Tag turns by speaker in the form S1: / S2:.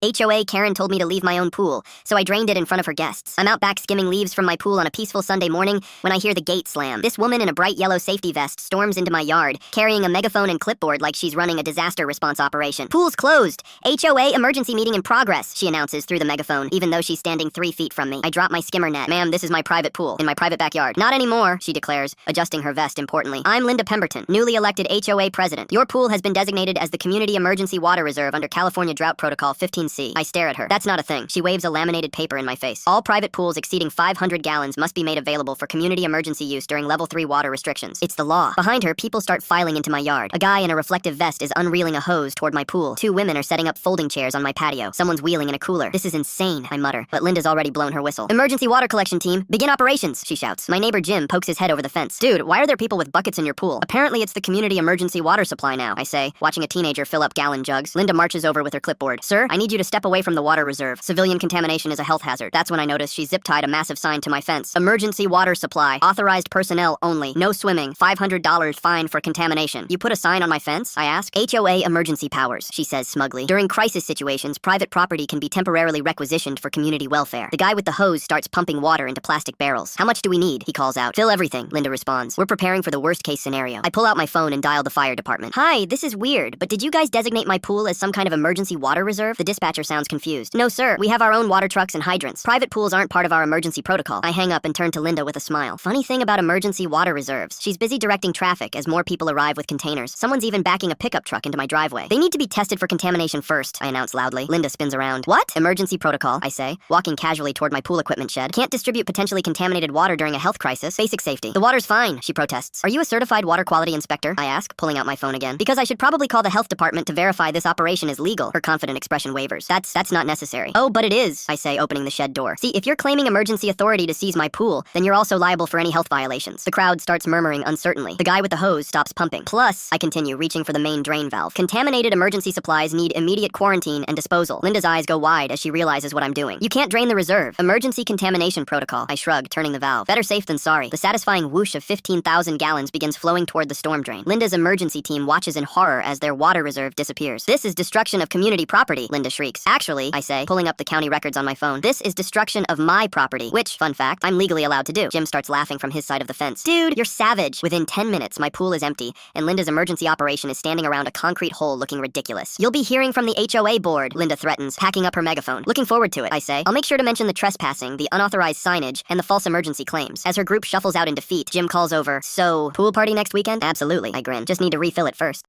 S1: HOA Karen told me to leave my own pool, so I drained it in front of her guests. I'm out back skimming leaves from my pool on a peaceful Sunday morning when I hear the gate slam. This woman in a bright yellow safety vest storms into my yard, carrying a megaphone and clipboard like she's running a disaster response operation. "Pool's closed. HOA emergency meeting in progress," she announces through the megaphone, even though she's standing 3 feet from me. I drop my skimmer net. "Ma'am, this is my private pool, in my private backyard." "Not anymore," she declares, adjusting her vest importantly. "I'm Linda Pemberton, newly elected HOA president. Your pool has been designated as the Community Emergency Water Reserve under California Drought Protocol 15C. I stare at her. "That's not a thing." She waves a laminated paper in my face. "All private pools exceeding 500 gallons must be made available for community emergency use during level 3 water restrictions. It's the law." Behind her, people start filing into my yard. A guy in a reflective vest is unreeling a hose toward my pool. 2 women are setting up folding chairs on my patio. Someone's wheeling in a cooler. "This is insane," I mutter, but Linda's already blown her whistle. "Emergency water collection team, begin operations," she shouts. My neighbor Jim pokes his head over the fence. "Dude, why are there people with buckets in your pool?" "Apparently it's the community emergency water supply now," I say, watching a teenager fill up gallon jugs. Linda marches over with her clipboard. "Sir, I need you to step away from the water reserve. Civilian contamination is a health hazard." That's when I notice she zip-tied a massive sign to my fence. "Emergency water supply. Authorized personnel only. No swimming. $500 fine for contamination." "You put a sign on my fence?" I ask. "HOA emergency powers," she says smugly. "During crisis situations, private property can be temporarily requisitioned for community welfare." The guy with the hose starts pumping water into plastic barrels. "How much do we need?" he calls out. "Fill everything," Linda responds. "We're preparing for the worst-case scenario." I pull out my phone and dial the fire department. "Hi, this is weird, but did you guys designate my pool as some kind of emergency water reserve?" The dispatcher sounds confused. "No, sir. We have our own water trucks and hydrants. Private pools aren't part of our emergency protocol." I hang up and turn to Linda with a smile. Funny thing about emergency water reserves. She's busy directing traffic as more people arrive with containers. Someone's even backing a pickup truck into my driveway. "They need to be tested for contamination first," I announce loudly. Linda spins around. "What?" "Emergency protocol," I say, walking casually toward my pool equipment shed. "Can't distribute potentially contaminated water during a health crisis. Basic safety." "The water's fine," she protests. "Are you a certified water quality inspector?" I ask, pulling out my phone again. "Because I should probably call the health department to verify this operation is legal." Her confident expression wavers. That's not necessary." "Oh, but it is," I say, opening the shed door. "See, if you're claiming emergency authority to seize my pool, then you're also liable for any health violations." The crowd starts murmuring uncertainly. The guy with the hose stops pumping. "Plus," I continue, reaching for the main drain valve, "contaminated emergency supplies need immediate quarantine and disposal." Linda's eyes go wide as she realizes what I'm doing. "You can't drain the reserve. Emergency contamination protocol." I shrug, turning the valve. Better safe than sorry. The satisfying whoosh of 15,000 gallons begins flowing toward the storm drain. Linda's emergency team watches in horror as their water reserve disappears. "This is destruction of community property," Linda shrieks. "Actually," I say, pulling up the county records on my phone, "this is destruction of my property," which, fun fact, I'm legally allowed to do. Jim starts laughing from his side of the fence. "Dude, you're savage." Within 10 minutes, my pool is empty, and Linda's emergency operation is standing around a concrete hole looking ridiculous. "You'll be hearing from the HOA board," Linda threatens, packing up her megaphone. "Looking forward to it," I say. "I'll make sure to mention the trespassing, the unauthorized signage, and the false emergency claims." As her group shuffles out in defeat, Jim calls over, "So, pool party next weekend?" "Absolutely," I grin. "Just need to refill it first."